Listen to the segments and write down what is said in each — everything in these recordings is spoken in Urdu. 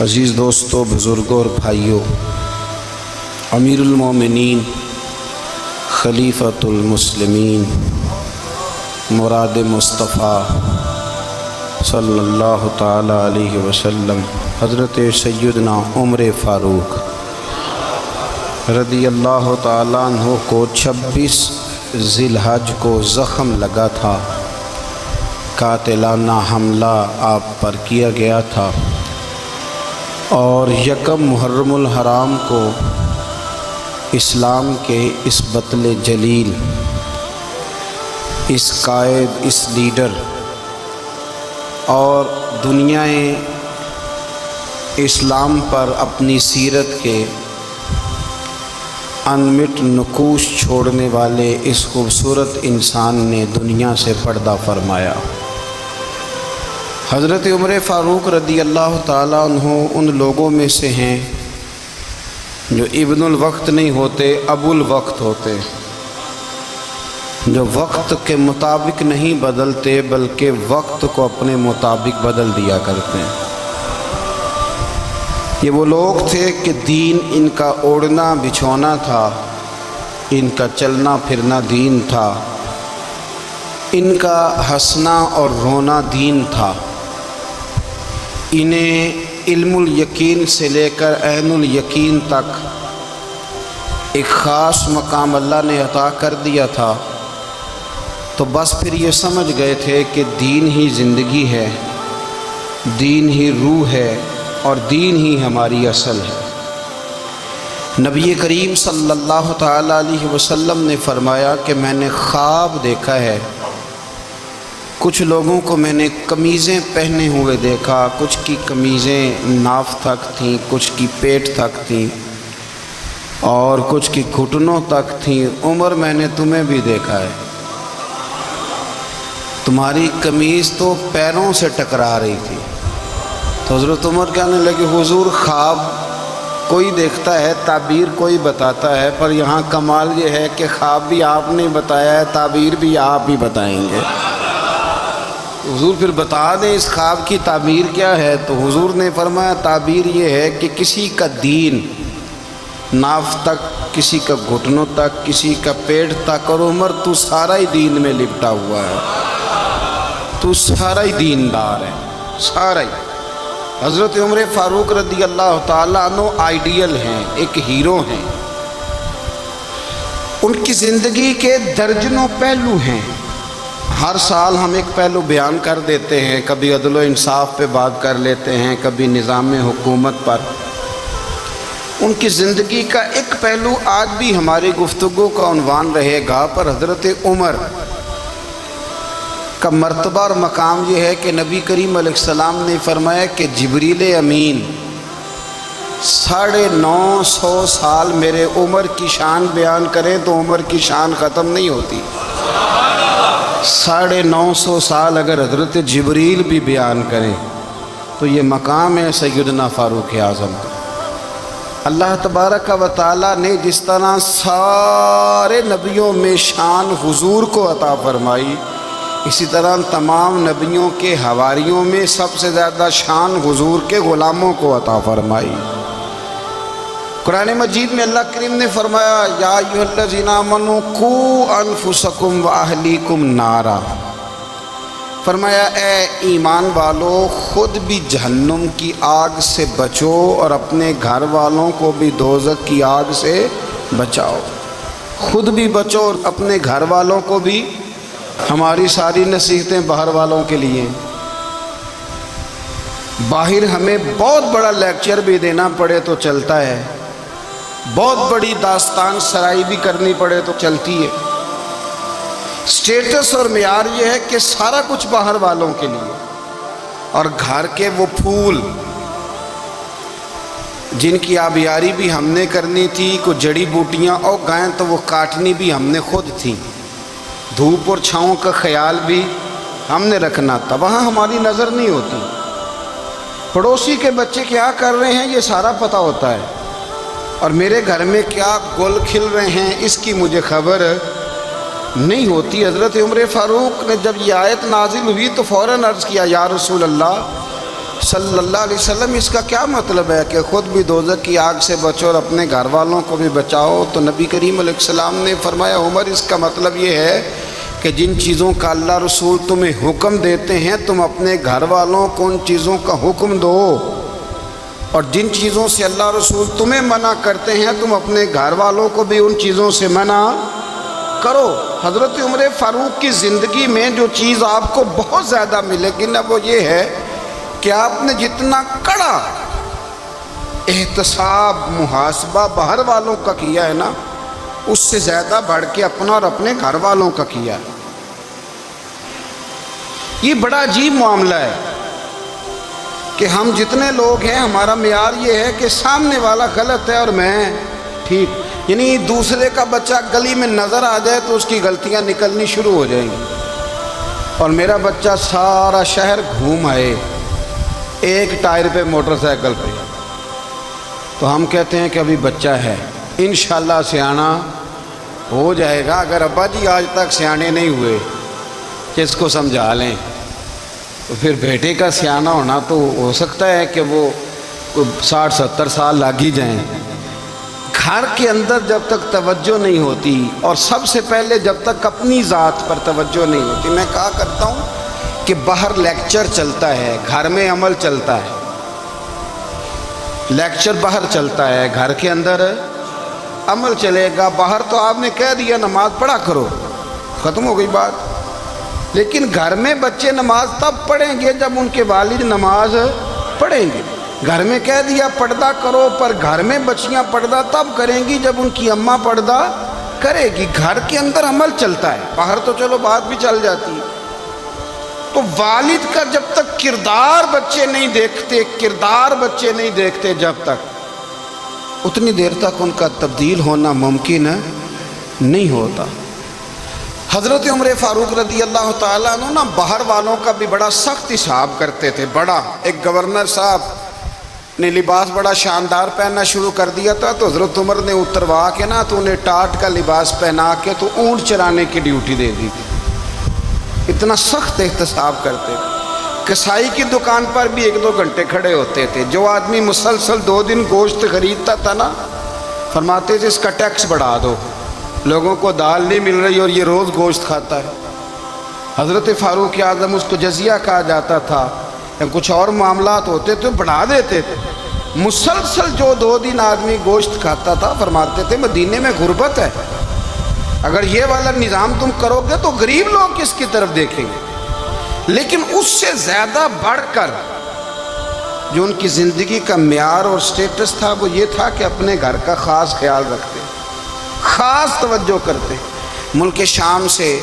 عزیز دوستو، بزرگوں اور بھائیوں، امیر المومنین خلیفۃ المسلمین مراد مصطفیٰ صلی اللہ تعالی علیہ وسلم حضرت سیدنا عمر فاروق رضی اللہ تعالیٰ عنہ کو 26 ذی الحج کو زخم لگا تھا، قاتلانہ حملہ آپ پر کیا گیا تھا، اور یکم محرم الحرام کو اسلام کے اس بطل جلیل، اس قائد، اس لیڈر اور دنیائے اسلام پر اپنی سیرت کے انمٹ نقوش چھوڑنے والے اس خوبصورت انسان نے دنیا سے پردہ فرمایا۔ حضرت عمر فاروق رضی اللہ تعالیٰ عنہ ان لوگوں میں سے ہیں جو ابن الوقت نہیں ہوتے، ابو الوقت ہوتے، جو وقت کے مطابق نہیں بدلتے بلکہ وقت کو اپنے مطابق بدل دیا کرتے ہیں۔ یہ وہ لوگ تھے کہ دین ان کا اوڑھنا بچھونا تھا، ان کا چلنا پھرنا دین تھا، ان کا ہنسنا اور رونا دین تھا۔ انہیں علم الیقین سے لے کر عین الیقین تک ایک خاص مقام اللہ نے عطا کر دیا تھا، تو بس پھر یہ سمجھ گئے تھے کہ دین ہی زندگی ہے، دین ہی روح ہے، اور دین ہی ہماری اصل ہے۔ نبی کریم صلی اللہ تعالیٰ علیہ وسلم نے فرمایا کہ میں نے خواب دیکھا ہے، کچھ لوگوں کو میں نے قمیضیں پہنے ہوئے دیکھا، کچھ کی قمیضیں ناف تک تھیں، کچھ کی پیٹ تک تھیں، اور کچھ کی گھٹنوں تک تھیں۔ عمر، میں نے تمہیں بھی دیکھا ہے، تمہاری قمیض تو پیروں سے ٹکرا رہی تھی۔ تو حضرت عمر کہنے لگے، حضور خواب کوئی دیکھتا ہے، تعبیر کوئی بتاتا ہے، پر یہاں کمال یہ ہے کہ خواب بھی آپ نے بتایا ہے، تعبیر بھی آپ ہی بتائیں گے۔ حضور پھر بتا دیں اس خواب کی تعبیر کیا ہے؟ تو حضور نے فرمایا تعبیر یہ ہے کہ کسی کا دین ناف تک، کسی کا گھٹنوں تک، کسی کا پیٹ تک، اور عمر تو سارا ہی دین میں لپٹا ہوا ہے، تو سارا ہی دیندار ہے، سارا ہی۔ حضرت عمر فاروق رضی اللہ تعالیٰ عنہ آئیڈیل ہیں، ایک ہیرو ہیں۔ ان کی زندگی کے درجنوں پہلو ہیں، ہر سال ہم ایک پہلو بیان کر دیتے ہیں، کبھی عدل و انصاف پہ بات کر لیتے ہیں، کبھی نظام حکومت پر۔ ان کی زندگی کا ایک پہلو آج بھی ہماری گفتگو کا عنوان رہے گا، پر حضرت عمر کا مرتبہ اور مقام یہ ہے کہ نبی کریم علیہ السلام نے فرمایا کہ جبریل امین 950 سال میرے عمر کی شان بیان کریں تو عمر کی شان ختم نہیں ہوتی۔ 950 سال اگر حضرت جبریل بھی بیان کریں تو یہ مقام ہے سیدنا فاروق اعظم کا۔ اللہ تبارک و تعالیٰ نے جس طرح سارے نبیوں میں شان حضور کو عطا فرمائی، اسی طرح تمام نبیوں کے حواریوں میں سب سے زیادہ شان حضور کے غلاموں کو عطا فرمائی۔ قرآن مجید میں اللہ کریم نے فرمایا، یا ایھا الذین آمنوا قوا انفسکم واہلیکم نارا، فرمایا اے ایمان والو خود بھی جہنم کی آگ سے بچو اور اپنے گھر والوں کو بھی دوزخ کی آگ سے بچاؤ۔ خود بھی بچو اور اپنے گھر والوں کو بھی۔ ہماری ساری نصیحتیں باہر والوں کے لیے، باہر ہمیں بہت بڑا لیکچر بھی دینا پڑے تو چلتا ہے، بہت بڑی داستان سرائی بھی کرنی پڑے تو چلتی ہے۔ سٹیٹس اور معیار یہ ہے کہ سارا کچھ باہر والوں کے لیے، اور گھر کے وہ پھول جن کی آبیاری بھی ہم نے کرنی تھی، کچھ جڑی بوٹیاں اور گائیں تو وہ کاٹنی بھی ہم نے خود تھی، دھوپ اور چھاؤں کا خیال بھی ہم نے رکھنا تھا، وہاں ہماری نظر نہیں ہوتی۔ پڑوسی کے بچے کیا کر رہے ہیں یہ سارا پتہ ہوتا ہے، اور میرے گھر میں کیا گل کھل رہے ہیں اس کی مجھے خبر نہیں ہوتی۔ حضرت عمر فاروق نے جب یہ آیت نازل ہوئی تو فوراً عرض کیا، یا رسول اللہ صلی اللہ علیہ وسلم اس کا کیا مطلب ہے کہ خود بھی دوزخ کی آگ سے بچو اور اپنے گھر والوں کو بھی بچاؤ؟ تو نبی کریم علیہ السلام نے فرمایا عمر اس کا مطلب یہ ہے کہ جن چیزوں کا اللہ رسول تمہیں حکم دیتے ہیں تم اپنے گھر والوں کو ان چیزوں کا حکم دو، اور جن چیزوں سے اللہ رسول تمہیں منع کرتے ہیں تم اپنے گھر والوں کو بھی ان چیزوں سے منع کرو۔ حضرت عمر فاروق کی زندگی میں جو چیز آپ کو بہت زیادہ ملے گی نا وہ یہ ہے کہ آپ نے جتنا کڑا احتساب محاسبہ باہر والوں کا کیا ہے نا اس سے زیادہ بڑھ کے اپنا اور اپنے گھر والوں کا کیا ہے۔ یہ بڑا عجیب معاملہ ہے کہ ہم جتنے لوگ ہیں ہمارا معیار یہ ہے کہ سامنے والا غلط ہے اور میں ٹھیک، یعنی دوسرے کا بچہ گلی میں نظر آ جائے تو اس کی غلطیاں نکلنی شروع ہو جائیں گی، اور میرا بچہ سارا شہر گھوم آئے ایک ٹائر پہ موٹر سائیکل پہ تو ہم کہتے ہیں کہ ابھی بچہ ہے، انشاءاللہ سیانا ہو جائے گا۔ اگر ابا جی آج تک سیانے نہیں ہوئے کہ اس کو سمجھا لیں تو پھر بیٹے کا سیانا ہونا تو ہو سکتا ہے کہ وہ 60-70 سال لگ ہی جائیں۔ گھر کے اندر جب تک توجہ نہیں ہوتی اور سب سے پہلے جب تک اپنی ذات پر توجہ نہیں ہوتی، میں کہا کرتا ہوں کہ باہر لیکچر چلتا ہے گھر میں عمل چلتا ہے، لیکچر باہر چلتا ہے گھر کے اندر عمل چلے گا۔ باہر تو آپ نے کہہ دیا نماز پڑھا کرو، ختم ہو گئی بات، لیکن گھر میں بچے نماز تب پڑھیں گے جب ان کے والد نماز پڑھیں گے۔ گھر میں کہہ دیا پردہ کرو، پر گھر میں بچیاں پردہ تب کریں گی جب ان کی اماں پردہ کرے گی۔ گھر کے اندر عمل چلتا ہے، باہر تو چلو بات بھی چل جاتی ہے۔ تو والد کا جب تک کردار بچے نہیں دیکھتے جب تک اتنی دیر تک ان کا تبدیل ہونا ممکن نہیں ہوتا۔ حضرت عمر فاروق رضی اللہ تعالیٰ عنہ نا باہر والوں کا بھی بڑا سخت حساب کرتے تھے۔ بڑا ایک گورنر صاحب نے لباس بڑا شاندار پہننا شروع کر دیا تھا تو حضرت عمر نے اتروا کے نا تو انہیں ٹاٹ کا لباس پہنا کے تو اونٹ چرانے کی ڈیوٹی دے دی تھی۔ اتنا سخت احتساب کرتے تھے۔ کسائی کی دکان پر بھی 1-2 گھنٹے کھڑے ہوتے تھے۔ جو آدمی مسلسل 2 دن گوشت خریدتا تھا نا فرماتے تھے اس کا ٹیکس بڑھا دو، لوگوں کو دال نہیں مل رہی اور یہ روز گوشت کھاتا ہے۔ حضرت فاروق اعظم اس کو جزیہ کہا جاتا تھا، یا کچھ اور معاملات ہوتے تو بڑھا دیتے تھے۔ مسلسل جو 2 دن آدمی گوشت کھاتا تھا فرماتے تھے مدینے میں غربت ہے، اگر یہ والا نظام تم کرو گے تو غریب لوگ کس کی طرف دیکھیں گے۔ لیکن اس سے زیادہ بڑھ کر جو ان کی زندگی کا معیار اور سٹیٹس تھا وہ یہ تھا کہ اپنے گھر کا خاص خیال رکھتے، خاص توجہ کرتے۔ ملک شام سے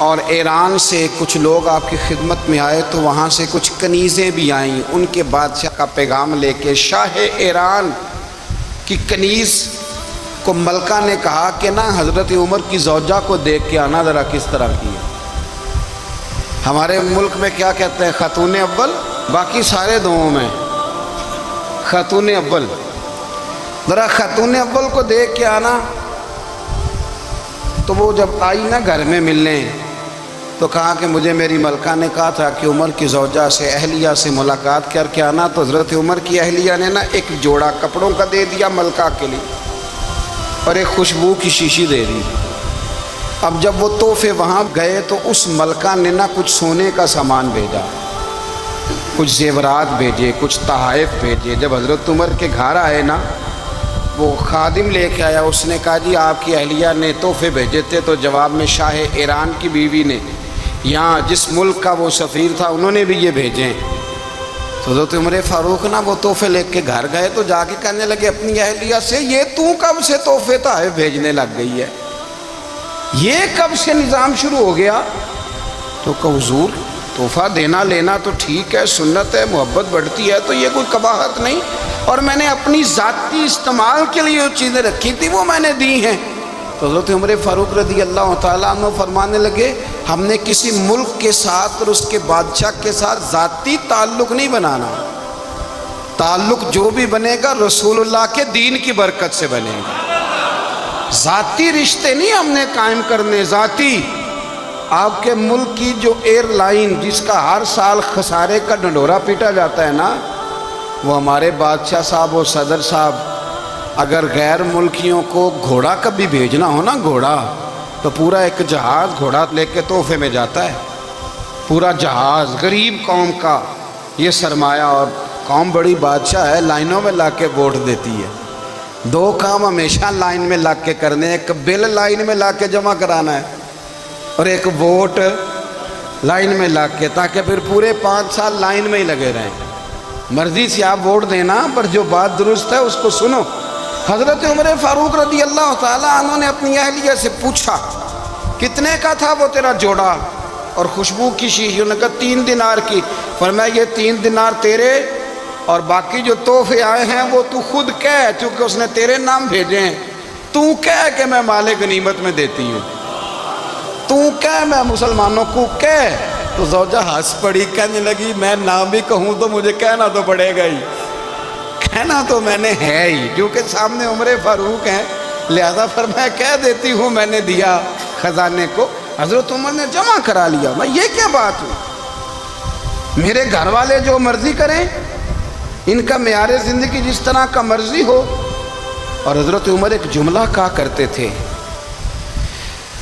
اور ایران سے کچھ لوگ آپ کی خدمت میں آئے تو وہاں سے کچھ کنیزیں بھی آئیں ان کے بادشاہ کا پیغام لے کے۔ شاہ ایران کی کنیز کو ملکہ نے کہا کہ نا حضرت عمر کی زوجہ کو دیکھ کے آنا ذرا کس طرح کی ہے۔ ہمارے ملک میں کیا کہتے ہیں خاتون اول، باقی سارے دعوں میں خاتون اول، ذرا خاتون اول کو دیکھ کے آنا۔ تو وہ جب آئی نا گھر میں ملنے تو کہا کہ مجھے میری ملکہ نے کہا تھا کہ عمر کی زوجہ سے اہلیہ سے ملاقات کر کے آنا۔ تو حضرت عمر کی اہلیہ نے نا ایک جوڑا کپڑوں کا دے دیا ملکہ کے لیے اور ایک خوشبو کی شیشی دے دی۔ اب جب وہ تحفے وہاں گئے تو اس ملکہ نے نا کچھ سونے کا سامان بھیجا، کچھ زیورات بھیجے، کچھ تحائف بھیجے۔ جب حضرت عمر کے گھر آئے نا وہ خادم لے کے آیا، اس نے کہا جی آپ کی اہلیہ نے تحفے بھیجے تھے، تو جواب میں شاہ ایران کی بیوی نے یہاں جس ملک کا وہ سفیر تھا انہوں نے بھی یہ بھیجے۔ تو حضرت عمر فاروق نا وہ تحفے لے کے گھر گئے تو جا کے کہنے لگے اپنی اہلیہ سے یہ تو کب سے تحفے تحائف بھیجنے لگ گئی ہے، یہ کب سے نظام شروع ہو گیا؟ تو کہ حضور تحفہ دینا لینا تو ٹھیک ہے، سنت ہے، محبت بڑھتی ہے، تو یہ کوئی قباحت نہیں، اور میں نے اپنی ذاتی استعمال کے لیے جو چیزیں رکھی تھی وہ میں نے دی ہیں۔ تو حضرت عمر فاروق رضی اللہ تعالیٰ عنہ فرمانے لگے ہم نے کسی ملک کے ساتھ اور اس کے بادشاہ کے ساتھ ذاتی تعلق نہیں بنانا، تعلق جو بھی بنے گا رسول اللہ کے دین کی برکت سے بنے گا۔ ذاتی رشتے نہیں ہم نے قائم کرنے، ذاتی آپ کے ملک کی جو ایئر لائن جس کا ہر سال خسارے کا ڈنڈورا پیٹا جاتا ہے نا، وہ ہمارے بادشاہ صاحب اور صدر صاحب اگر غیر ملکیوں کو گھوڑا کبھی بھیجنا ہو نا، گھوڑا، تو پورا ایک جہاز گھوڑا لے کے تحفے میں جاتا ہے، پورا جہاز غریب قوم کا۔ یہ سرمایہ، اور قوم بڑی بادشاہ ہے، لائنوں میں لا کے ووٹ دیتی ہے۔ دو کام ہمیشہ لائن میں لا کے کرنے، ایک بل لائن میں لا کے جمع کرانا ہے اور ایک ووٹ لائن میں لا کے، تاکہ پھر پورے 5 سال لائن میں ہی لگے رہیں۔ مرضی سے آپ ووٹ دینا، پر جو بات درست ہے اس کو سنو۔ حضرت عمر فاروق رضی اللہ تعالیٰ عنہ نے اپنی اہلیہ سے پوچھا کتنے کا تھا وہ تیرا جوڑا اور خوشبو کی شیشی؟ انہوں نے کہا 3 دینار کی۔ فرمایا یہ 3 دینار تیرے، اور باقی جو تحفے آئے ہیں وہ تو خود کہہ، چونکہ اس نے تیرے نام بھیجے ہیں، تو کہہ کہ میں مال غنیمت میں دیتی ہوں، تو کہہ میں مسلمانوں کو کہہ۔ تو زوجہ ہنس پڑی، کہنے لگی میں نہ بھی کہوں تو مجھے کہنا تو پڑے گا ہی، کہنا تو میں نے ہے ہی، کیونکہ سامنے عمر فاروق ہیں، لہذا فرمایا کہہ دیتی ہوں میں نے دیا خزانے کو۔ حضرت عمر نے جمع کرا لیا۔ میں یہ کیا بات ہوئی؟ میرے گھر والے جو مرضی کریں، ان کا معیار زندگی جس طرح کا مرضی ہو۔ اور حضرت عمر ایک جملہ کہا کرتے تھے،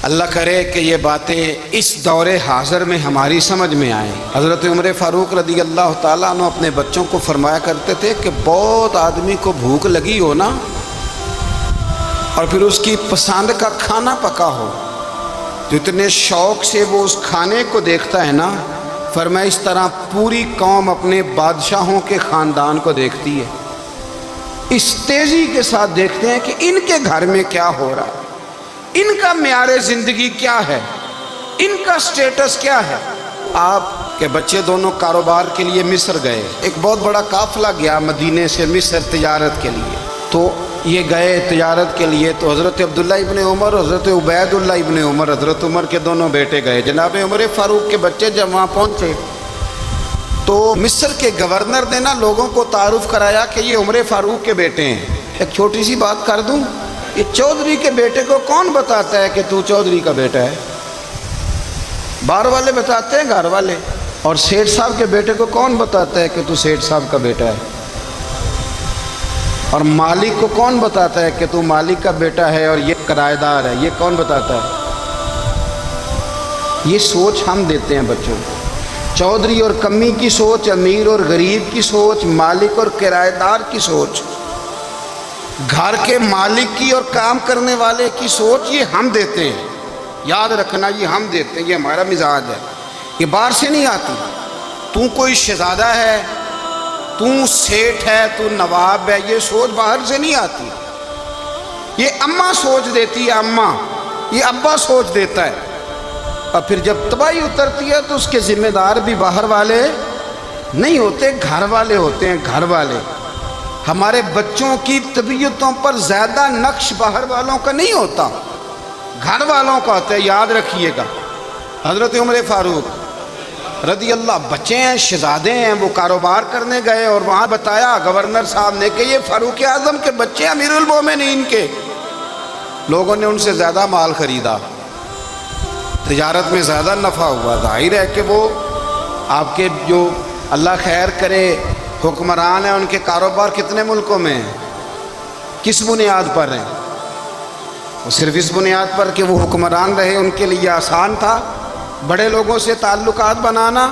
اللہ کرے کہ یہ باتیں اس دور حاضر میں ہماری سمجھ میں آئیں۔ حضرت عمر فاروق رضی اللہ تعالیٰ عنہ اپنے بچوں کو فرمایا کرتے تھے کہ بہت آدمی کو بھوک لگی ہو نا، اور پھر اس کی پسند کا کھانا پکا ہو، تو اتنے شوق سے وہ اس کھانے کو دیکھتا ہے نا، فرمایا اس طرح پوری قوم اپنے بادشاہوں کے خاندان کو دیکھتی ہے، اس تیزی کے ساتھ دیکھتے ہیں کہ ان کے گھر میں کیا ہو رہا ہے، ان کا معیار زندگی کیا ہے، ان کا سٹیٹس کیا ہے۔ آپ کے بچے دونوں کاروبار کے لیے مصر گئے، ایک بہت بڑا قافلہ گیا مدینے سے مصر تجارت کے لیے، تو یہ گئے تجارت کے لیے، تو حضرت عبداللہ ابن عمر، حضرت عبید اللہ ابن عمر، حضرت عمر کے دونوں بیٹے گئے۔ جناب عمر فاروق کے بچے جب وہاں پہنچے تو مصر کے گورنر نے نا لوگوں کو تعارف کرایا کہ یہ عمر فاروق کے بیٹے ہیں۔ ایک چھوٹی سی بات کر دوں، یہ چودھری کے بیٹے کو کون بتاتا ہے کہ تو چودھری کا بیٹا ہے؟ باہر والے بتاتے ہیں، گھر والے۔ اور سیٹھ صاحب کے بیٹے کو کون بتاتا ہے کہ تو سیٹھ صاحب کا بیٹا ہے؟ اور مالک کو کون بتاتا ہے کہ تو مالک کا بیٹا ہے اور یہ کرایہ دار ہے؟ یہ کون بتاتا ہے؟ یہ سوچ ہم دیتے ہیں بچوں کو، چودھری اور کمی کی سوچ، امیر اور غریب کی سوچ، مالک اور کرایہ دار کی سوچ، گھر کے مالک کی اور کام کرنے والے کی سوچ، یہ ہم دیتے ہیں۔ یاد رکھنا، یہ ہم دیتے ہیں، یہ ہمارا مزاج ہے، یہ باہر سے نہیں آتی۔ تو کوئی شہزادہ ہے، تو سیٹھ ہے، تو نواب ہے، یہ سوچ باہر سے نہیں آتی، یہ اماں سوچ دیتی ہے، اماں، یہ ابا سوچ دیتا ہے۔ اور پھر جب تباہی اترتی ہے تو اس کے ذمہ دار بھی باہر والے نہیں ہوتے، گھر والے ہوتے ہیں، گھر والے۔ ہمارے بچوں کی طبیعتوں پر زیادہ نقش باہر والوں کا نہیں ہوتا، گھر والوں کا ہوتا ہے، یاد رکھیے گا۔ حضرت عمر فاروق رضی اللہ، بچے ہیں، شہزادے ہیں، وہ کاروبار کرنے گئے اور وہاں بتایا گورنر صاحب نے کہ یہ فاروق اعظم کے بچے امیر المومنین کے۔ لوگوں نے ان سے زیادہ مال خریدا، تجارت میں زیادہ نفع ہوا۔ ظاہر ہے کہ وہ آپ کے جو اللہ خیر کرے حکمران ہیں، ان کے کاروبار کتنے ملکوں میں ہیں، کس بنیاد پر ہیں؟ وہ صرف اس بنیاد پر کہ وہ حکمران رہے، ان کے لیے آسان تھا بڑے لوگوں سے تعلقات بنانا۔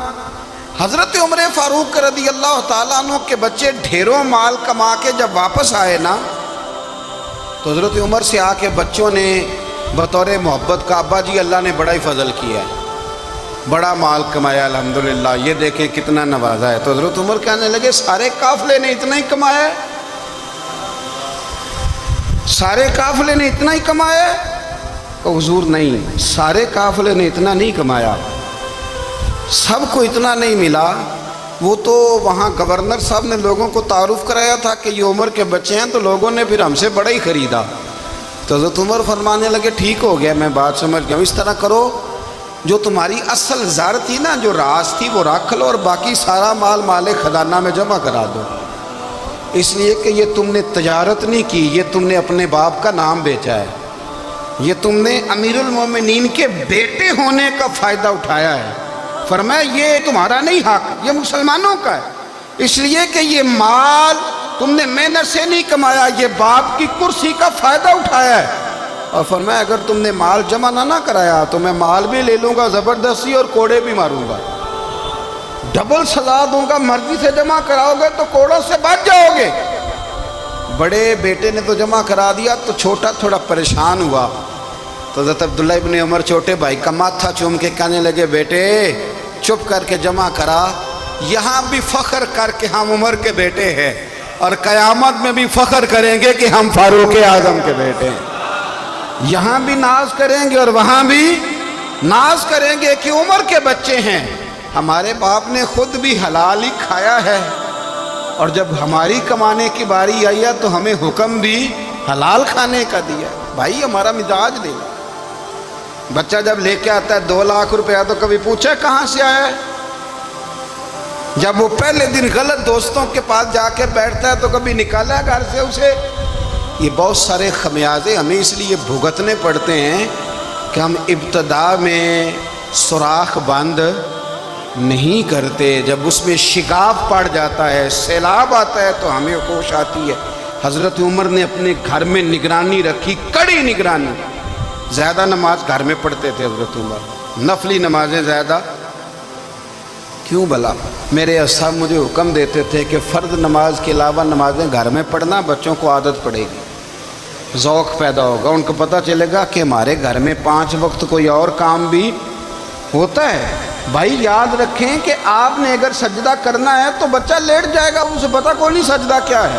حضرت عمر فاروق رضی اللہ تعالیٰ عنہ کے بچے ڈھیروں مال کما کے جب واپس آئے نا، تو حضرت عمر سے آ کے بچوں نے بطور محبت کا، ابا جی اللہ نے بڑا ہی فضل کیا ہے، بڑا مال کمایا الحمدللہ، یہ دیکھیں کتنا نوازا ہے۔ تو حضرت عمر کہنے لگے سارے قافلے نے اتنا ہی کمایا ہے؟ سارے قافلے نے اتنا ہی کمایا ہے؟ کہ حضور نہیں، سارے قافلے نے اتنا نہیں کمایا، سب کو اتنا نہیں ملا۔ وہ تو وہاں گورنر صاحب نے لوگوں کو تعارف کرایا تھا کہ یہ عمر کے بچے ہیں، تو لوگوں نے پھر ہم سے بڑا ہی خریدا۔ تو حضرت عمر فرمانے لگے ٹھیک ہو گیا، میں بات سمجھ گیا، اس طرح کرو، جو تمہاری اصل زر تھی نا، جو راز تھی، وہ رکھ لو اور باقی سارا مال مال خزانہ میں جمع کرا دو، اس لیے کہ یہ تم نے تجارت نہیں کی، یہ تم نے اپنے باپ کا نام بیچا ہے، یہ تم نے امیر المومنین کے بیٹے ہونے کا فائدہ اٹھایا ہے. فرمایا یہ تمہارا نہیں حق، یہ مسلمانوں کا ہے، اس لیے کہ یہ مال تم نے محنت سے نہیں کمایا، یہ باپ کی کرسی کا فائدہ اٹھایا ہے. اور فرمایا اگر تم نے مال جمع نہ کرایا تو میں مال بھی لے لوں گا زبردستی اور کوڑے بھی ماروں گا، ڈبل سزا دوں گا. مرضی سے جمع کراؤ گے تو کوڑوں سے بچ جاؤ گے. بڑے بیٹے نے تو جمع کرا دیا تو چھوٹا تھوڑا پریشان ہوا. تو حضرت عبداللہ ابن عمر چھوٹے بھائی کا ماتھا چوم کے کہنے لگے بیٹے چپ کر کے جمع کرا، یہاں بھی فخر کر کے ہم عمر کے بیٹے ہیں اور قیامت میں بھی فخر کریں گے کہ ہم فاروق اعظم کے بیٹے ہیں. یہاں بھی ناز کریں گے اور وہاں بھی ناز کریں گے کہ عمر کے بچے ہیں. ہمارے باپ نے خود بھی حلال ہی کھایا ہے اور جب ہماری کمانے کی باری آئی ہے تو ہمیں حکم بھی حلال کھانے کا دیا. بھائی ہمارا مزاج نہیں. بچہ جب لے کے آتا ہے 2 لاکھ روپیہ تو کبھی پوچھا کہاں سے آیا ہے؟ جب وہ پہلے دن غلط دوستوں کے پاس جا کے بیٹھتا ہے تو کبھی نکالا ہے گھر سے اسے؟ یہ بہت سارے خمیازے ہمیں اس لیے بھگتنے پڑتے ہیں کہ ہم ابتدا میں سوراخ بند نہیں کرتے. جب اس میں شگاف پڑ جاتا ہے، سیلاب آتا ہے تو ہمیں ہوش آتی ہے. حضرت عمر نے اپنے گھر میں نگرانی رکھی، کڑی نگرانی. زیادہ نماز گھر میں پڑھتے تھے حضرت عمر، نفلی نمازیں زیادہ کیوں بھلا؟ میرے صاحب مجھے حکم دیتے تھے کہ فرض نماز کے علاوہ نمازیں گھر میں پڑھنا، بچوں کو عادت پڑے گی، ذوق پیدا ہوگا، ان کو پتہ چلے گا کہ ہمارے گھر میں 5 وقت کوئی اور کام بھی ہوتا ہے. بھائی یاد رکھیں کہ آپ نے اگر سجدہ کرنا ہے تو بچہ لیٹ جائے گا، اسے پتہ کوئی نہیں سجدہ کیا ہے.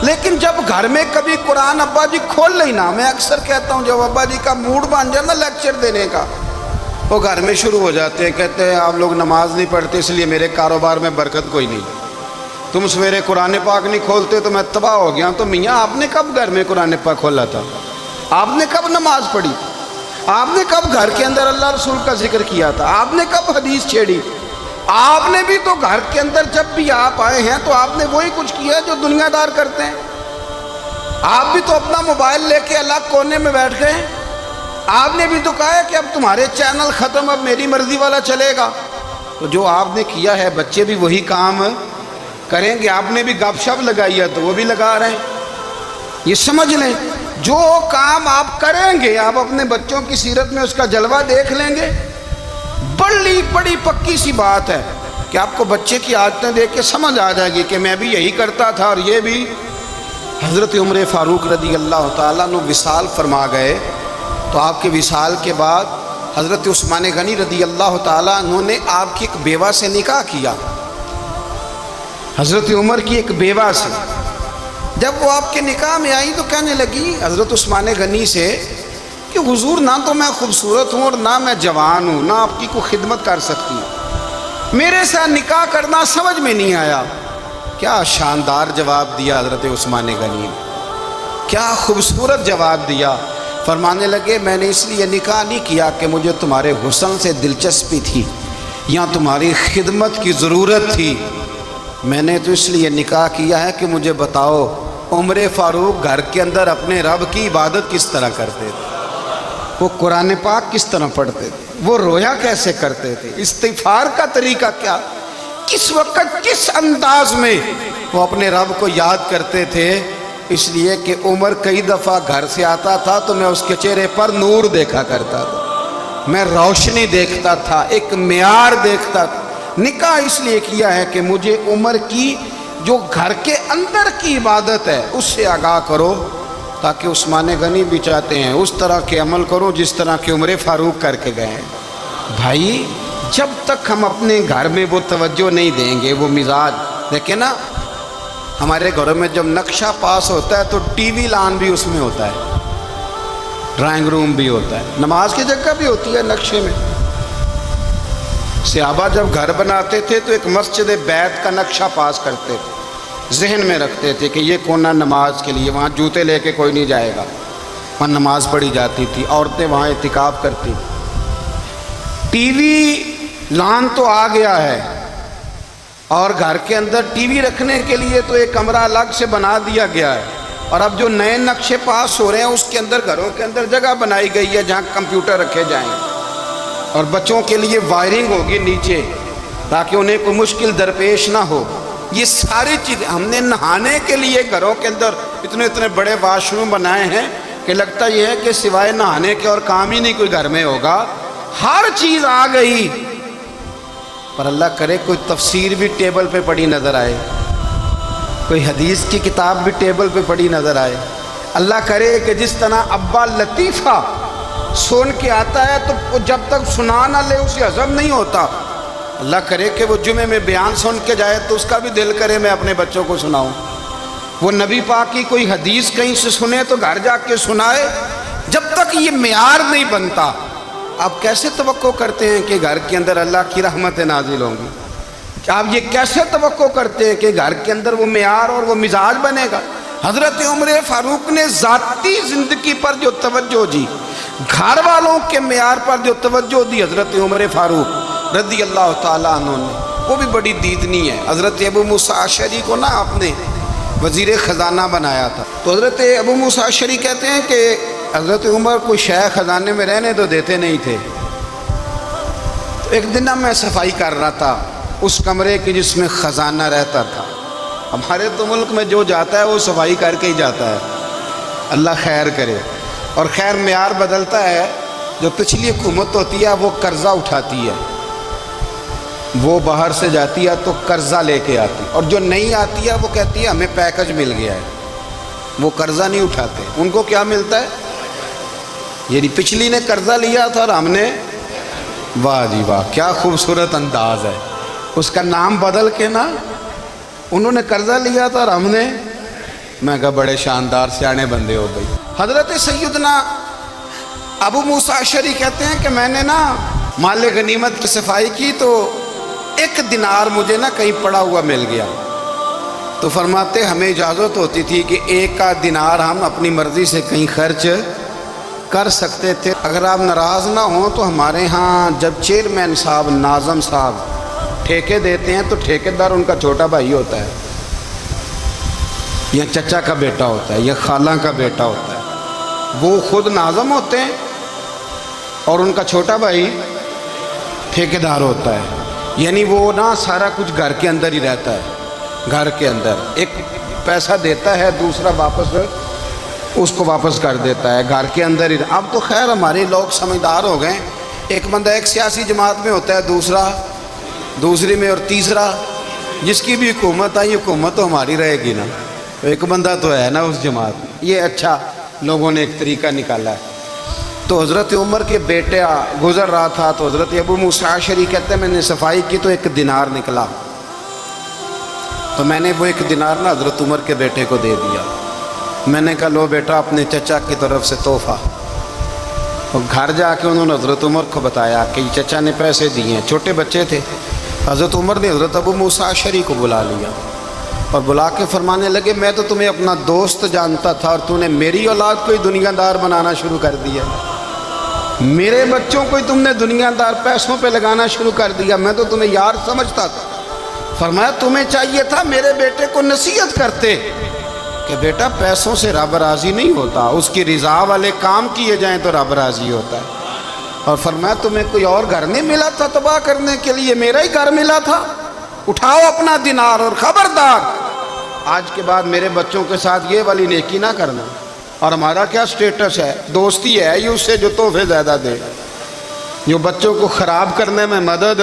لیکن جب گھر میں کبھی قرآن ابا جی کھول لینا، میں اکثر کہتا ہوں جب ابا جی کا موڈ بن جائے نا لیکچر دینے کا، وہ گھر میں شروع ہو جاتے ہیں، کہتے ہیں آپ لوگ نماز نہیں پڑھتے اس لیے میرے کاروبار میں برکت کوئی نہیں، تم سویرے قرآن پاک نہیں کھولتے تو میں تباہ ہو گیا. تو میاں آپ نے کب گھر میں قرآن پاک کھولا تھا؟ آپ نے کب نماز پڑھی؟ آپ نے کب گھر کے اندر اللہ رسول کا ذکر کیا تھا؟ آپ نے کب حدیث چھیڑی؟ آپ نے بھی تو گھر کے اندر جب بھی آپ آئے ہیں تو آپ نے وہی کچھ کیا جو دنیا دار کرتے ہیں. آپ بھی تو اپنا موبائل لے کے الگ کونے میں بیٹھ گئے. آپ نے بھی تو کہا ہے کہ اب تمہارے چینل ختم، اب میری مرضی والا چلے گا. تو جو آپ نے کیا ہے بچے بھی وہی کام کریں گے. آپ نے بھی گپ شپ لگائی ہے تو وہ بھی لگا رہے ہیں. یہ سمجھ لیں جو کام آپ کریں گے آپ اپنے بچوں کی سیرت میں اس کا جلوہ دیکھ لیں گے. بڑی پکی سی بات ہے کہ آپ کو بچے کی عادتیں دیکھ کے سمجھ آ جائے گی کہ میں بھی یہی کرتا تھا اور یہ بھی. حضرت عمر فاروق رضی اللہ تعالیٰ عنہ وصال فرما گئے تو آپ کے وصال کے بعد حضرت عثمان غنی رضی اللہ تعالیٰ عنہ نے آپ کی ایک بیوہ سے نکاح کیا. حضرت عمر کی ایک بیوہ سے جب وہ آپ کے نکاح میں آئی تو کہنے لگی حضرت عثمان غنی سے کہ حضور نہ تو میں خوبصورت ہوں اور نہ میں جوان ہوں، نہ آپ کی کوئی خدمت کر سکتی ہوں، میرے ساتھ نکاح کرنا سمجھ میں نہیں آیا. کیا شاندار جواب دیا حضرت عثمان غنی نے، کیا خوبصورت جواب دیا. فرمانے لگے میں نے اس لیے نکاح نہیں کیا کہ مجھے تمہارے حسن سے دلچسپی تھی یا تمہاری خدمت کی ضرورت تھی، میں نے تو اس لیے نکاح کیا ہے کہ مجھے بتاؤ عمر فاروق گھر کے اندر اپنے رب کی عبادت کس طرح کرتے تھے، وہ قرآن پاک کس طرح پڑھتے تھے، وہ رویا کیسے کرتے تھے، استغفار کا طریقہ کیا، کس وقت کس انداز میں وہ اپنے رب کو یاد کرتے تھے. اس لیے کہ عمر کئی دفعہ گھر سے آتا تھا تو میں اس کے چہرے پر نور دیکھا کرتا تھا، میں روشنی دیکھتا تھا، ایک معیار دیکھتا تھا. نکاح اس لیے کیا ہے کہ مجھے عمر کی جو گھر کے اندر کی عبادت ہے اس سے آگاہ کرو، تاکہ عثمان غنی بھی چاہتے ہیں اس طرح کے عمل کرو جس طرح کہ عمر فاروق کر کے گئے ہیں. بھائی جب تک ہم اپنے گھر میں وہ توجہ نہیں دیں گے، وہ مزاج دیکھیں نا، ہمارے گھروں میں جب نقشہ پاس ہوتا ہے تو ٹی وی لان بھی اس میں ہوتا ہے، ڈرائنگ روم بھی ہوتا ہے، نماز کی جگہ بھی ہوتی ہے نقشے میں. صحابہ جب گھر بناتے تھے تو ایک مسجد بیت کا نقشہ پاس کرتے تھے، ذہن میں رکھتے تھے کہ یہ کونا نماز کے لیے، وہاں جوتے لے کے کوئی نہیں جائے گا، وہاں نماز پڑھی جاتی تھی، عورتیں وہاں اعتکاف کرتی. ٹی وی لان تو آ گیا ہے اور گھر کے اندر ٹی وی رکھنے کے لیے تو ایک کمرہ الگ سے بنا دیا گیا ہے، اور اب جو نئے نقشے پاس ہو رہے ہیں اس کے اندر گھروں کے اندر جگہ بنائی گئی ہے جہاں کمپیوٹر رکھے جائیں اور بچوں کے لیے وائرنگ ہوگی نیچے تاکہ انہیں کوئی مشکل درپیش نہ ہو. یہ ساری چیزیں ہم نے نہانے کے لیے گھروں کے اندر اتنے بڑے واش روم بنائے ہیں کہ لگتا یہ ہے کہ سوائے نہانے کے اور کام ہی نہیں کوئی گھر میں ہوگا. ہر چیز آ گئی پر اللہ کرے کوئی تفسیر بھی ٹیبل پہ پڑی نظر آئے, کوئی حدیث کی کتاب بھی ٹیبل پہ پڑی نظر آئے. اللہ کرے کہ جس طرح ابا لطیفہ سن کے آتا ہے تو جب تک سنا نہ لے اسے ہضم نہیں ہوتا. اللہ کرے کہ وہ جمعے میں بیان سن کے جائے تو اس کا بھی دل کرے میں اپنے بچوں کو سناؤں. وہ نبی پاک کی کوئی حدیث کہیں سے سنے تو گھر جا کے سنائے. جب تک یہ معیار نہیں بنتا آپ کیسے توقع کرتے ہیں کہ گھر کے اندر اللہ کی رحمتیں نازل ہوں گی؟ آپ یہ کیسے توقع کرتے ہیں کہ گھر کے اندر وہ معیار اور وہ مزاج بنے گا؟ حضرت عمر فاروق نے ذاتی زندگی پر جو توجہ دی, گھر والوں کے معیار پر جو توجہ دی حضرت عمر فاروق رضی اللہ تعالیٰ عنہ نے, وہ بھی بڑی دیدنی ہے. حضرت ابو موسیٰ اشعری کو نا آپ نے وزیر خزانہ بنایا تھا, تو حضرت ابو موسیٰ اشعری کہتے ہیں کہ حضرت عمر کو شیخ خزانے میں رہنے تو دیتے نہیں تھے. تو ایک دن میں صفائی کر رہا تھا اس کمرے کی جس میں خزانہ رہتا تھا. ہمارے تو ملک میں جو جاتا ہے وہ صفائی کر کے ہی جاتا ہے, اللہ خیر کرے. اور خیر معیار بدلتا ہے. جو پچھلی حکومت ہوتی ہے وہ قرضہ اٹھاتی ہے, وہ باہر سے جاتی ہے تو قرضہ لے کے آتی, اور جو نہیں آتی ہے وہ کہتی ہے ہمیں پیکج مل گیا ہے. وہ قرضہ نہیں اٹھاتے. ان کو کیا ملتا ہے؟ یعنی پچھلی نے قرضہ لیا تھا اور ہم نے, واہ جی واہ کیا خوبصورت انداز ہے. اس کا نام بدل کے نا, انہوں نے قرضہ لیا تھا اور ہم نے, میں کہا بڑے شاندار سیانے بندے ہو گئی. حضرت سیدنا ابو موسیٰ اشعری کہتے ہیں کہ میں نے نا مال غنیمت کی صفائی کی تو 1 دینار مجھے نا کہیں پڑا ہوا مل گیا. تو فرماتے ہمیں اجازت ہوتی تھی کہ 1 دینار ہم اپنی مرضی سے کہیں خرچ کر سکتے تھے. اگر آپ ناراض نہ ہوں تو ہمارے ہاں جب چیئرمین صاحب, ناظم صاحب ٹھیکے دیتے ہیں تو ٹھیکیدار ان کا چھوٹا بھائی ہوتا ہے, یا چچا کا بیٹا ہوتا ہے, یا خالہ کا بیٹا ہوتا ہے. وہ خود ناظم ہوتے ہیں اور ان کا چھوٹا بھائی ٹھیکیدار ہوتا ہے. یعنی وہ نا سارا کچھ گھر کے اندر ہی رہتا ہے. گھر کے اندر ایک پیسہ دیتا ہے, دوسرا واپس اس کو واپس کر دیتا ہے. گھر کے اندر ہی. اب تو خیر ہمارے لوگ سمجھدار ہو گئے. ایک بندہ ایک سیاسی جماعت میں ہوتا ہے, دوسرا دوسری میں, اور تیسرا جس کی بھی حکومت آئی, حکومت تو ہماری رہے گی نا, ایک بندہ تو ہے نا اس جماعت میں. یہ اچھا لوگوں نے ایک طریقہ نکالا ہے. تو حضرت عمر کے بیٹے گزر رہا تھا تو حضرت ابو موسیٰ اشعری کہتے ہیں میں نے صفائی کی تو 1 دینار نکلا. تو میں نے وہ 1 دینار نا حضرت عمر کے بیٹے کو دے دیا. میں نے کہا لو بیٹا اپنے چچا کی طرف سے تحفہ. اور گھر جا کے انہوں نے حضرت عمر کو بتایا کہ چچا نے پیسے دیے ہیں. چھوٹے بچے تھے. حضرت عمر نے حضرت ابو موسیٰ اشعری کو بلا لیا اور بلا کے فرمانے لگے میں تو تمہیں اپنا دوست جانتا تھا اور تو نے میری اولاد کو ہی دنیا دار بنانا شروع کر دیا. میرے بچوں کو ہی تم نے دنیا دار پیسوں پہ لگانا شروع کر دیا. میں تو تمہیں یار سمجھتا تھا. فرمایا تمہیں چاہیے تھا میرے بیٹے کو نصیحت کرتے کہ بیٹا پیسوں سے رب راضی نہیں ہوتا, اس کی رضا والے کام کیے جائیں تو رب راضی ہوتا ہے. اور فرمایا تمہیں کوئی اور گھر نہیں ملا تھا تباہ کرنے کے لیے, میرا ہی گھر ملا تھا. اٹھاؤ اپنا دینار اور خبردار آج کے بعد میرے بچوں کے ساتھ یہ والی نیکی نہ کرنا. اور ہمارا کیا سٹیٹس ہے؟ دوستی ہے یہ اس سے جو تحفے زیادہ دے, جو بچوں کو خراب کرنے میں مدد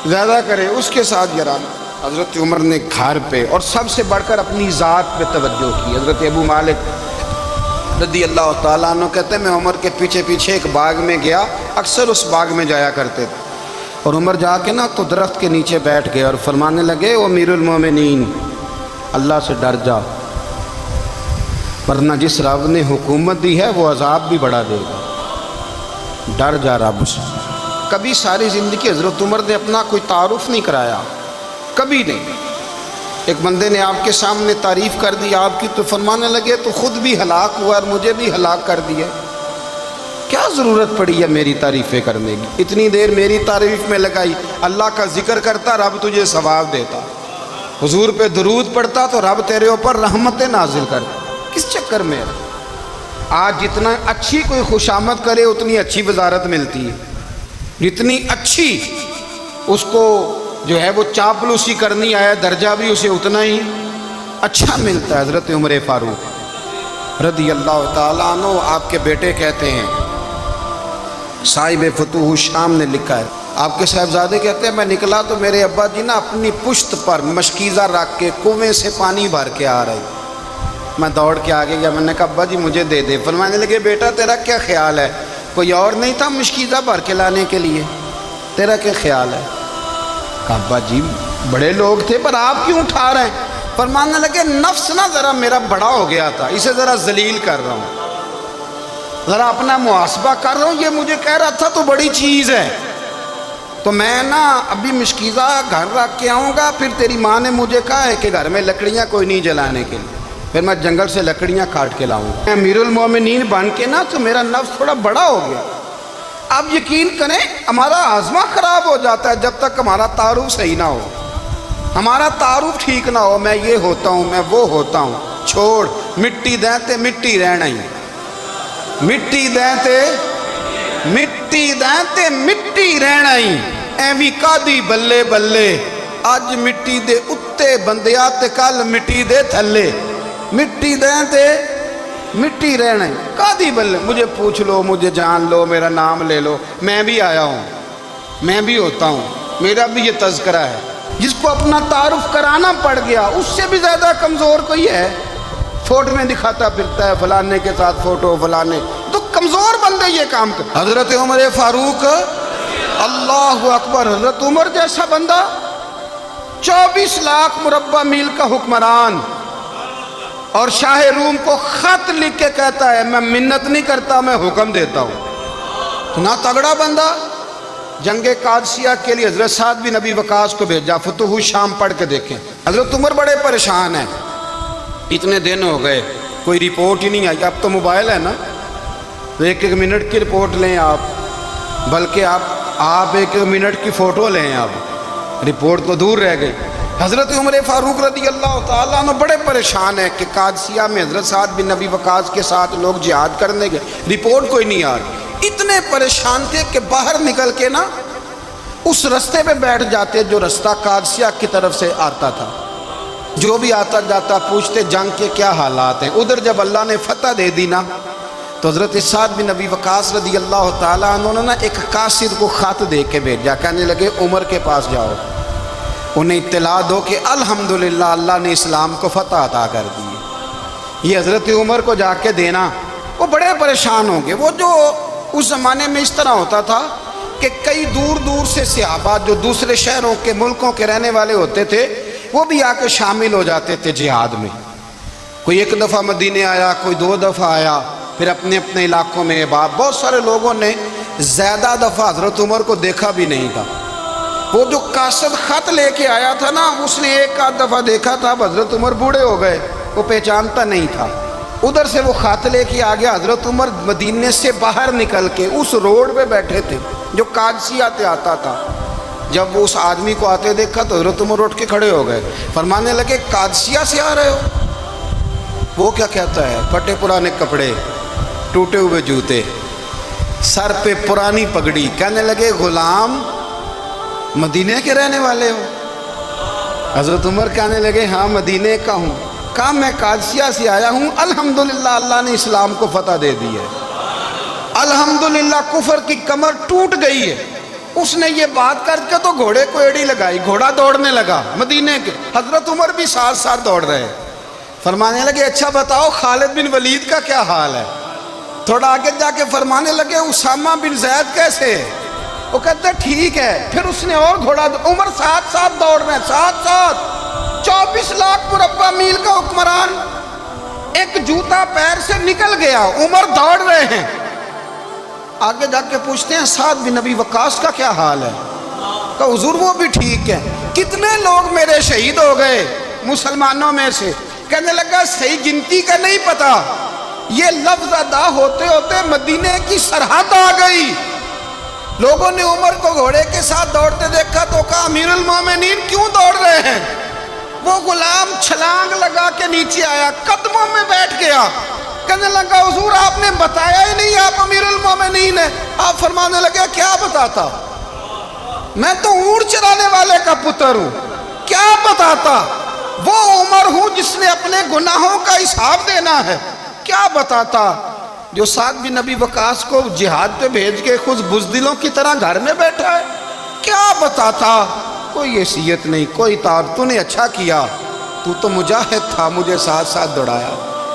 زیادہ کرے اس کے ساتھ گرانا. حضرت عمر نے گھر پہ اور سب سے بڑھ کر اپنی ذات پہ توجہ کی. حضرت ابو مالک رضی اللہ تعالیٰ عنہ کہتے ہیں میں عمر کے پیچھے پیچھے ایک باغ میں گیا, اکثر اس باغ میں جایا کرتے تھے. اور عمر جا کے نا تو درخت کے نیچے بیٹھ گئے اور فرمانے لگے او امیر المومنین اللہ سے ڈر جا, ورنہ جس رب نے حکومت دی ہے وہ عذاب بھی بڑھا دے گا. ڈر جا رب سے. کبھی ساری زندگی حضرت عمر نے اپنا کوئی تعارف نہیں کرایا, کبھی نہیں. ایک بندے نے آپ کے سامنے تعریف کر دی آپ کی تو فرمانے لگے تو خود بھی ہلاک ہوا اور مجھے بھی ہلاک کر دیا. کیا ضرورت پڑی ہے میری تعریفیں کرنے کی؟ اتنی دیر میری تعریف میں لگائی. اللہ کا ذکر کرتا رب تجھے ثواب دیتا, حضور پہ درود پڑھتا تو رب تیرے اوپر رحمتیں نازل کرتا. کس چکر میں؟ آج جتنا اچھی کوئی خوشامد کرے اتنی اچھی وزارت ملتی ہے، جتنی اچھی اس کو جو ہے وہ چاپلوسی کرنی آیا درجہ بھی اسے اتنا ہی اچھا ملتا ہے۔ حضرت عمر فاروق رضی اللہ تعالیٰ عنہ آپ کے بیٹے کہتے ہیں، صاحب فتوح الشام نے لکھا ہے، آپ کے صاحبزادے کہتے ہیں میں نکلا تو میرے ابا جی نا اپنی پشت پر مشکیزہ رکھ کے کنویں سے پانی بھر کے آ رہے، میں دوڑ کے آگے گیا، میں نے کہا ابا جی مجھے دے دے۔ فرمانے لگے بیٹا تیرا کیا خیال ہے، کوئی اور نہیں تھا مشکیزہ بھر کے لانے کے لیے، تیرا کیا خیال ہے؟ کہا ابا جی بڑے لوگ تھے پر آپ کیوں اٹھا رہے ہیں؟ فرمانے لگے نفس نا ذرا میرا بڑا ہو گیا تھا، اسے ذرا ذلیل کر رہا ہوں، ذرا اپنا محاسبہ کر رہا ہوں، یہ مجھے کہہ رہا تھا تو بڑی چیز ہے، تو میں نا ابھی مشکیزہ گھر رکھ کے آؤں گا، پھر تیری ماں نے مجھے کہا ہے کہ گھر میں لکڑیاں کوئی نہیں جلانے کے لیے، پھر میں جنگل سے لکڑیاں کاٹ کے لاؤں گا، امیر المومنین بن کے نا تو میرا نفس تھوڑا بڑا ہو گیا۔ آپ یقین کریں ہمارا ہاضمہ خراب ہو جاتا ہے جب تک ہمارا تعارف صحیح نہ ہو، ہمارا تعارف ٹھیک نہ ہو، میں یہ ہوتا ہوں میں وہ ہوتا ہوں، چھوڑ مٹی دیں تے مٹی رہنا ہی، مٹی دیں تے مٹی دیں تے مٹی رہنا ہی، ایویں کادی بلے بلے اج مٹی دے اتے بندیا تے کل مٹی دے تھلے، مٹی دیں تے مٹی رہنا ہی، کادی بلے، مجھے پوچھ لو مجھے جان لو میرا نام لے لو، میں بھی آیا ہوں میں بھی ہوتا ہوں، میرا بھی یہ تذکرہ ہے۔ جس کو اپنا تعارف کرانا پڑ گیا اس سے بھی زیادہ کمزور کوئی ہے، فوٹو میں دکھاتا پھرتا ہے فلانے کے ساتھ فوٹو فلانے، تو کمزور بندے یہ کام کر۔ حضرت عمر فاروق اللہ اکبر، حضرت عمر جیسا بندہ 24 لاکھ مربع میل کا حکمران، اور شاہ روم کو خط لکھ کے کہتا ہے میں منت نہیں کرتا میں حکم دیتا ہوں، اتنا تگڑا بندہ۔ جنگ قادسیہ کے لیے حضرت سعد بن ابی وقاص کو بھیجا، فتوح الشام پڑھ کے دیکھیں۔ حضرت عمر بڑے پریشان ہیں، اتنے دن ہو گئے کوئی رپورٹ ہی نہیں آئی، اب تو موبائل ہے نا تو ایک ایک منٹ کی رپورٹ لیں آپ، بلکہ آپ ایک ایک منٹ کی فوٹو لیں، آپ رپورٹ تو دور رہ گئی۔ حضرت عمر فاروق رضی اللہ تعالیٰ عنہ بڑے پریشان ہیں کہ قادسیہ میں حضرت سعد بن ابی وقاص کے ساتھ لوگ جہاد کرنے گئے، رپورٹ کوئی نہیں آ رہی، اتنے پریشان تھے کہ باہر نکل کے نا اس رستے پہ بیٹھ جاتے جو رستہ قادسیہ کی طرف سے آتا تھا، جو بھی آتا جاتا پوچھتے جنگ کے کیا حالات ہیں۔ ادھر جب اللہ نے فتح دے دی نا تو حضرت سعد بن ابی وقاص رضی اللہ تعالیٰ عنہ نے نا ایک قاصد کو خط دے کے بھیجا، کہنے لگے عمر کے پاس جاؤ، انہیں اطلاع دو کہ الحمدللہ اللہ نے اسلام کو فتح عطا کر دی۔ یہ حضرت عمر کو جا کے دینا، وہ بڑے پریشان ہوں گے۔ وہ جو اس زمانے میں اس طرح ہوتا تھا کہ کئی دور دور سے صحابہ جو دوسرے شہروں کے ملکوں کے رہنے والے ہوتے تھے وہ بھی آ کے شامل ہو جاتے تھے جہاد میں، کوئی ایک دفعہ مدینے آیا، کوئی 2 دفعہ آیا، پھر اپنے اپنے علاقوں میں احباب۔ بہت سارے لوگوں نے زیادہ دفعہ حضرت عمر کو دیکھا بھی نہیں تھا، وہ جو قاصد خط لے کے آیا تھا نا اس نے ایک آدھ دفعہ دیکھا تھا، حضرت عمر بوڑھے ہو گئے وہ پہچانتا نہیں تھا، ادھر سے وہ خط لے کے آ گیا۔ حضرت عمر مدینے سے باہر نکل کے اس روڈ پہ بیٹھے تھے جو قادسیہ سے آتا تھا، جب وہ اس آدمی کو آتے دیکھا تو حضرت عمر اٹھ کے کھڑے ہو گئے، فرمانے لگے قادسیہ سے آ رہے ہو؟ وہ کیا کہتا ہے؟ پھٹے پرانے کپڑے، ٹوٹے ہوئے جوتے، سر پہ پرانی پگڑی، کہنے لگے غلام مدینے کے رہنے والے ہو؟ حضرت عمر کہنے لگے ہاں مدینے کا ہوں۔ کہا میں قادسیہ سے آیا ہوں، الحمدللہ اللہ نے اسلام کو فتح دے دی ہے، الحمدللہ کفر کی کمر ٹوٹ گئی ہے۔ اس نے یہ بات کر کے تو گھوڑے کو ایڑی لگائی، گھوڑا دوڑنے لگا مدینے کے، حضرت عمر بھی ساتھ ساتھ دوڑ رہے، فرمانے لگے اچھا بتاؤ خالد بن ولید کا کیا حال ہے؟ تھوڑا آگے جا کے فرمانے لگے اسامہ بن زید کیسے؟ وہ کہتے ٹھیک ہے۔ پھر اس نے اور گھوڑا، عمر ساتھ ساتھ دوڑ رہے ہیں، ساتھ ساتھ 24 لاکھ مربع میل کا حکمران، ایک جوتا پیر سے نکل گیا، عمر دوڑ رہے ہیں۔ آگے جا کے پوچھتے ہیں سعد بن ابی وقاص کا کیا حال ہے؟ کہا حضور وہ بھی ٹھیک ہے۔ کتنے لوگ میرے شہید ہو گئے مسلمانوں میں سے؟ کہنے لگا صحیح گنتی کا نہیں پتا، یہ لفظ ادا ہوتے ہوتے مدینے کی سرحد آ گئی۔ لوگوں نے عمر کو گھوڑے کے ساتھ دوڑتے دیکھا تو کہا امیر المومنین کیوں دوڑ رہے ہیں؟ وہ غلام چھلانگ لگا کربلا کے نیچے آیا، قدموں میں بیٹھ گیا، کہنے لگا حضور آپ نے بتایا ہی نہیں، آپ امیر المومنین ہیں۔ آپ فرمانے لگے کیا بتاتا، میں تو اونٹ چرانے والے کا پتر ہوں، کیا بتاتا، وہ عمر ہوں جس نے اپنے گناہوں کا حساب دینا ہے، کیا بتاتا۔ جو سعد بن ابی وقاص کو جہاد پہ بھیج کے خود بزدلوں کی طرح گھر میں بیٹھا ہے، کیا بتاتا۔ کوئی حیثیت نہیں، کوئی طاقت، تو نے اچھا کیا، تو تو مجاہد تھا، مجھے ساتھ ساتھ دوڑایا،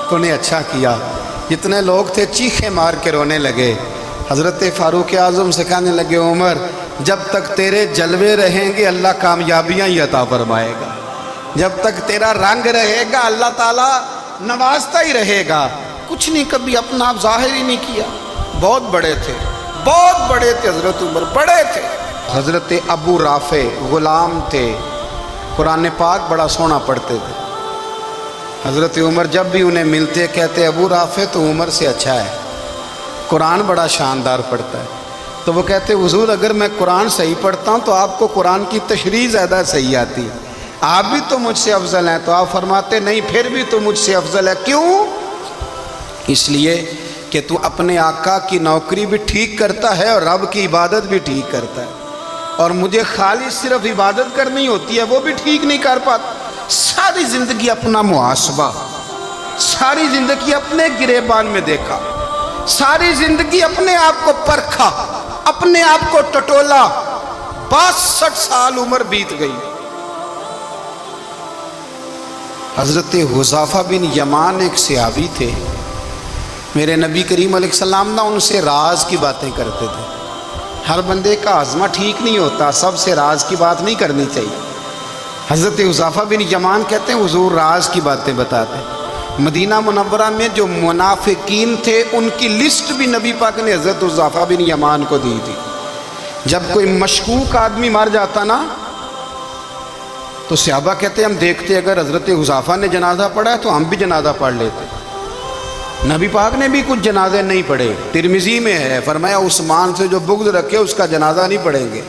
تو نے اچھا کیا۔ جتنے لوگ تھے چیخیں مار کے رونے لگے۔ حضرت فاروق اعظم سے کہنے لگے عمر جب تک تیرے جلوے رہیں گے اللہ کامیابیاں ہی عطا فرمائے گا، جب تک تیرا رنگ رہے گا اللہ تعالیٰ نوازتا ہی رہے گا۔ کچھ نہیں کبھی اپنا آپ ظاہر ہی نہیں کیا۔ بہت بڑے تھے، بہت بڑے تھے حضرت عمر، بڑے تھے۔ حضرت ابو رافع غلام تھے، قرآن پاک بڑا سونا پڑھتے تھے۔ حضرت عمر جب بھی انہیں ملتے کہتے ابو رافع تو عمر سے اچھا ہے، قرآن بڑا شاندار پڑھتا ہے۔ تو وہ کہتے حضور اگر میں قرآن صحیح پڑھتا ہوں تو آپ کو قرآن کی تشریح زیادہ صحیح آتی ہے، آپ بھی تو مجھ سے افضل ہیں۔ تو آپ فرماتے نہیں پھر بھی تو مجھ سے افضل ہے۔ کیوں؟ اس لیے کہ تو اپنے آقا کی نوکری بھی ٹھیک کرتا ہے اور رب کی عبادت بھی ٹھیک کرتا ہے، اور مجھے خالص صرف عبادت کرنی ہوتی ہے وہ بھی ٹھیک نہیں کر پاتا۔ ساری زندگی اپنا محاسبہ، ساری زندگی اپنے گریبان میں دیکھا، ساری زندگی اپنے آپ کو پرکھا، اپنے آپ کو ٹٹولا۔ 62 سال عمر بیت گئی۔ حضرت حذیفہ بن یمان ایک صحابی تھے، میرے نبی کریم علیہ السلام نہ ان سے راز کی باتیں کرتے تھے۔ ہر بندے کا ہاضمہ ٹھیک نہیں ہوتا، سب سے راز کی بات نہیں کرنی چاہیے۔ حضرت حذیفہ بن یمان کہتے ہیں حضور راز کی باتیں بتاتے۔ مدینہ منورہ میں جو منافقین تھے ان کی لسٹ بھی نبی پاک نے حضرت حذیفہ بن یمان کو دی تھی۔ جب کوئی مشکوک آدمی مر جاتا نا تو صحابہ کہتے ہیں ہم دیکھتے اگر حضرت حذیفہ نے جنازہ پڑھا ہے تو ہم بھی جنازہ پڑھ لیتے۔ نبی پاک نے بھی کچھ جنازے نہیں پڑھے، ترمذی میں ہے، فرمایا عثمان سے جو بغض رکھے اس کا جنازہ نہیں پڑھیں گے۔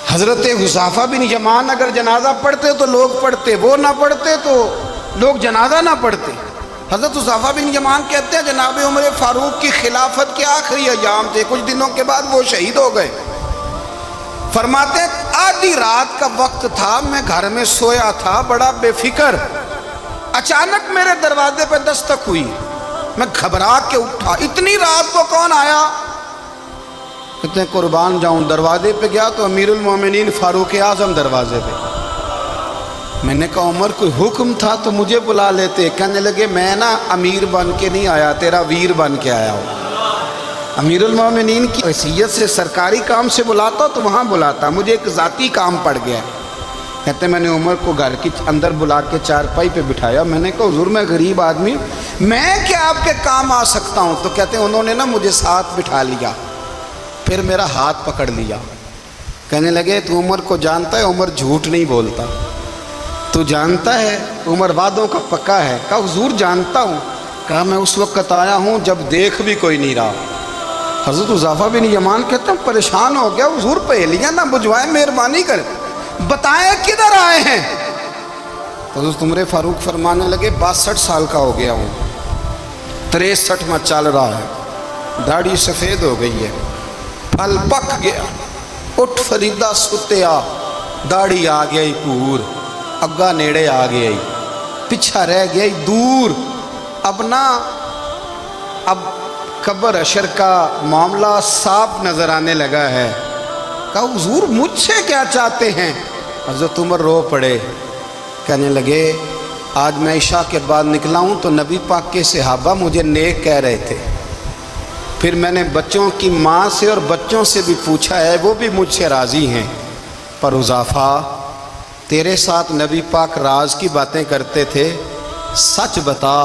حضرت حذیفہ بن یمان اگر جنازہ پڑھتے تو لوگ پڑھتے، وہ نہ پڑھتے تو لوگ جنازہ نہ پڑھتے۔ حضرت حذیفہ بن یمان کہتے ہیں جناب عمر فاروق کی خلافت کے آخری ایام تھے، کچھ دنوں کے بعد وہ شہید ہو گئے۔ فرماتے ہیں آدھی رات کا وقت تھا، میں گھر میں سویا تھا بڑا بے فکر، اچانک میرے دروازے پہ دستک ہوئی، میں گھبرا کے اٹھا، اتنی رات کو کون آیا؟ کہتے ہیں قربان جاؤں، دروازے پہ گیا تو امیر المومنین فاروق اعظم دروازے پہ۔ میں نے کہا عمر کوئی حکم تھا تو مجھے بلا لیتے۔ کہنے لگے میں نا امیر بن کے نہیں آیا، تیرا ویر بن کے آیا ہوں۔ امیر المومنین کی حیثیت سے سرکاری کام سے بلاتا تو وہاں بلاتا، مجھے ایک ذاتی کام پڑ گیا۔ کہتے میں نے عمر کو گھر کی اندر بلا کے چارپائی پہ بٹھایا، میں نے کہا حضور میں غریب آدمی، میں کیا آپ کے کام آ سکتا ہوں؟ تو کہتے ہیں انہوں نے نا مجھے ساتھ بٹھا لیا، پھر میرا ہاتھ پکڑ لیا، کہنے لگے تو عمر کو جانتا ہے؟ عمر جھوٹ نہیں بولتا، تو جانتا ہے عمر وعدوں کا پکا ہے؟ کہا حضور جانتا ہوں۔ کہا میں اس وقت آیا ہوں جب دیکھ بھی کوئی نہیں رہا۔ حضرت حذیفہ بن یمان کہتے ہیں پریشان ہو گیا، حضور پہیلیاں نہ بجھوائیں، مہربانی کریں بتائیں کدھر آئے ہیں؟ حضرت عمر فاروق فرمانے لگے 62 سال کا ہو گیا ہوں، 63 میں چل رہا ہے، داڑھی سفید ہو گئی ہے، پھل پک گیا، اٹھ فریدہ ستیا، داڑھی آ گئی پور، اگا نیڑے آ گئی، پچھا رہ گئی دور، اب قبر اشر کا معاملہ صاف نظر آنے لگا ہے۔ کہا حضور مجھ سے کیا چاہتے ہیں؟ حضرت عمر رو پڑے، کہنے لگے آج میں عشاء کے بعد نکلا ہوں تو نبی پاک کے صحابہ مجھے نیک کہہ رہے تھے، پھر میں نے بچوں کی ماں سے اور بچوں سے بھی پوچھا ہے، وہ بھی مجھ سے راضی ہیں، پر حذیفہ تیرے ساتھ نبی پاک راز کی باتیں کرتے تھے، سچ بتا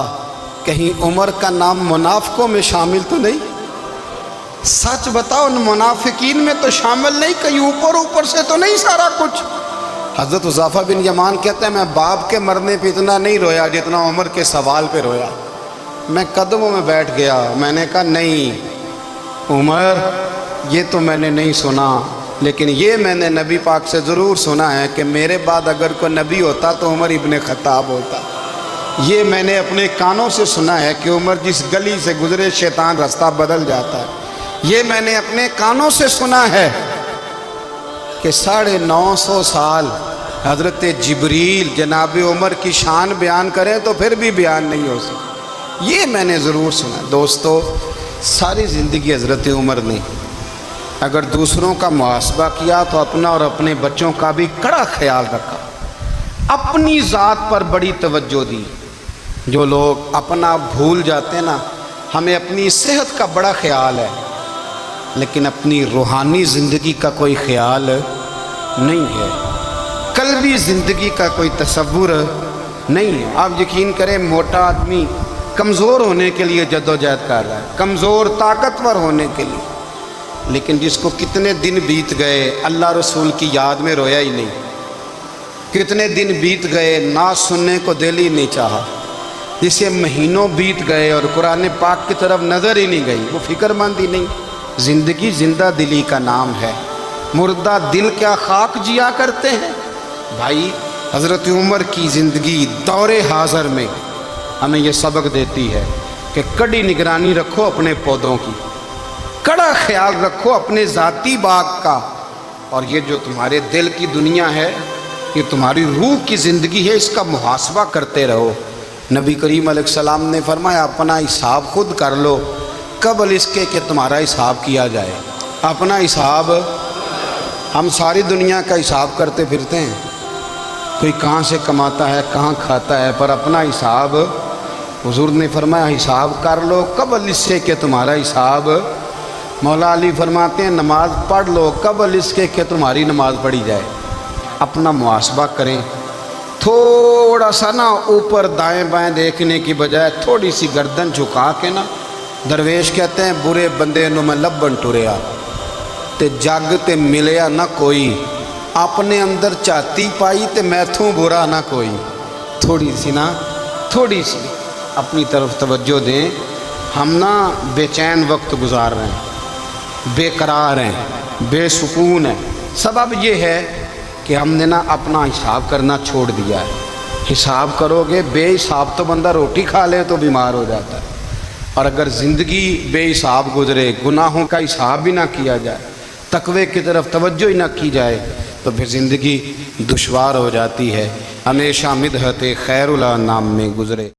کہیں عمر کا نام منافقوں میں شامل تو نہیں؟ سچ بتاؤ ان منافقین میں تو شامل نہیں، کہیں اوپر سے تو نہیں سارا کچھ؟ حضرت حذیفہ بن یمان کہتے ہیں میں باپ کے مرنے پہ اتنا نہیں رویا جتنا عمر کے سوال پہ رویا۔ میں قدموں میں بیٹھ گیا، میں نے کہا نہیں عمر یہ تو میں نے نہیں سنا، لیکن یہ میں نے نبی پاک سے ضرور سنا ہے کہ میرے بعد اگر کوئی نبی ہوتا تو عمر ابن خطاب ہوتا۔ یہ میں نے اپنے کانوں سے سنا ہے کہ عمر جس گلی سے گزرے شیطان راستہ بدل جاتا ہے۔ یہ میں نے اپنے کانوں سے سنا ہے کہ 950 سال حضرت جبریل جناب عمر کی شان بیان کریں تو پھر بھی بیان نہیں ہو سکتا۔ یہ میں نے ضرور سنا۔ دوستو، ساری زندگی حضرت عمر نے اگر دوسروں کا محاسبہ کیا تو اپنا اور اپنے بچوں کا بھی کڑا خیال رکھا، اپنی ذات پر بڑی توجہ دی۔ جو لوگ اپنا بھول جاتے ہیں نا، ہمیں اپنی صحت کا بڑا خیال ہے لیکن اپنی روحانی زندگی کا کوئی خیال نہیں ہے، قلبی زندگی کا کوئی تصور نہیں ہے۔ آپ یقین کریں، موٹا آدمی کمزور ہونے کے لیے جدوجہد کر رہا ہے، کمزور طاقتور ہونے کے لیے، لیکن جس کو کتنے دن بیت گئے اللہ رسول کی یاد میں رویا ہی نہیں، کتنے دن بیت گئے نعت سننے کو دل ہی نہیں چاہا، جسے مہینوں بیت گئے اور قرآن پاک کی طرف نظر ہی نہیں گئی، وہ فکر مند ہی نہیں۔ زندگی زندہ دلی کا نام ہے، مردہ دل کیا خاک جیا کرتے ہیں۔ بھائی، حضرت عمر کی زندگی دور حاضر میں ہمیں یہ سبق دیتی ہے کہ کڑی نگرانی رکھو اپنے پودوں کی، کڑا خیال رکھو اپنے ذاتی باغ کا، اور یہ جو تمہارے دل کی دنیا ہے، یہ تمہاری روح کی زندگی ہے، اس کا محاسبہ کرتے رہو۔ نبی کریم علیہ السلام نے فرمایا اپنا حساب خود کر لو قبل اس کے کہ تمہارا حساب کیا جائے۔ اپنا حساب، ہم ساری دنیا کا حساب کرتے پھرتے ہیں، کوئی کہاں سے کماتا ہے کہاں کھاتا ہے، پر اپنا حساب حضور نے فرمایا حساب کر لو قبل اس سے کہ تمہارا حساب۔ مولا علی فرماتے ہیں نماز پڑھ لو قبل اس کے کہ تمہاری نماز پڑھی جائے۔ اپنا محاسبہ کریں، تھوڑا سا نا اوپر دائیں بائیں دیکھنے کی بجائے تھوڑی سی گردن جھکا کے نا، درویش کہتے ہیں برے بندے نو میں لبن ٹریا تے جگ تے ملیا نہ کوئی، اپنے اندر چاتی پائی تے میتھوں برا نہ کوئی۔ تھوڑی سی نا، تھوڑی سی اپنی طرف توجہ دیں۔ ہم نا بے چین وقت گزار رہے ہیں، بے قرار ہیں، بے سکون ہیں۔ سبب یہ ہے کہ ہم نے نا اپنا حساب کرنا چھوڑ دیا ہے۔ حساب کرو گے، بے حساب تو بندہ روٹی کھا لے تو بیمار ہو جاتا ہے، اور اگر زندگی بے حساب گزرے، گناہوں کا حساب بھی نہ کیا جائے، تقوی کی طرف توجہ ہی نہ کی جائے، تو پھر زندگی دشوار ہو جاتی ہے۔ ہمیشہ مدحت خیر الانام میں گزرے۔